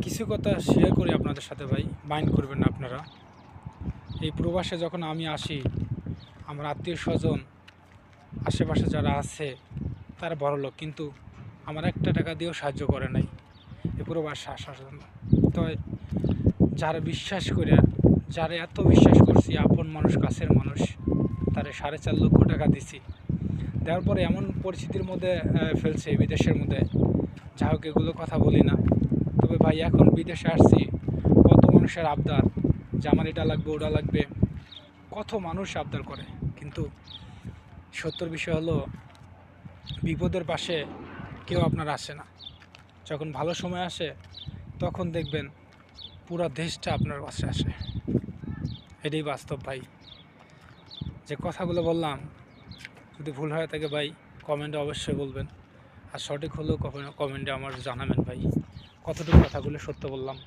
কিছু কথা শেয়ার করি আপনাদের সাথে ভাই, মাইন্ড করবেন না আপনারা। এই প্রবাসে যখন আমি আসি, আমার আত্মীয় স্বজন আশেপাশে যারা আছে তারা বড়লোক, কিন্তু আমার একটা টাকা দিয়েও সাহায্য করে নাই এই প্রবাসে আসার জন্য। তো যারা বিশ্বাস করে, যারা এত বিশ্বাস করছি, আপন মানুষ, কাছের মানুষ, তারে 4.5 লক্ষ টাকা দিছি, দেওয়ার পরে এমন পরিস্থিতির মধ্যে ফেলছে বিদেশের মধ্যে। যা হোক, এগুলো কথা বলি না। তবে ভাই, এখন বিদেশে আসছি, কত মানুষের আবদার যে আমার এটা লাগবে, ওটা লাগবে, কত মানুষ আবদার করে। কিন্তু সত্যর বিষয় হলো, বিপদের পাশে কেউ আপনার আসে না। যখন ভালো সময় আসে তখন দেখবেন পুরো দেশটা আপনার পাশে আসে। এটাই বাস্তব ভাই। যে কথাগুলো বললাম, যদি ভুল হয়ে থাকে ভাই, কমেন্টে অবশ্যই বলবেন। আর সঠিক হলেও কমেন্টে আমার জানাবেন ভাই, কতটুকু কথাগুলো সত্য বললাম।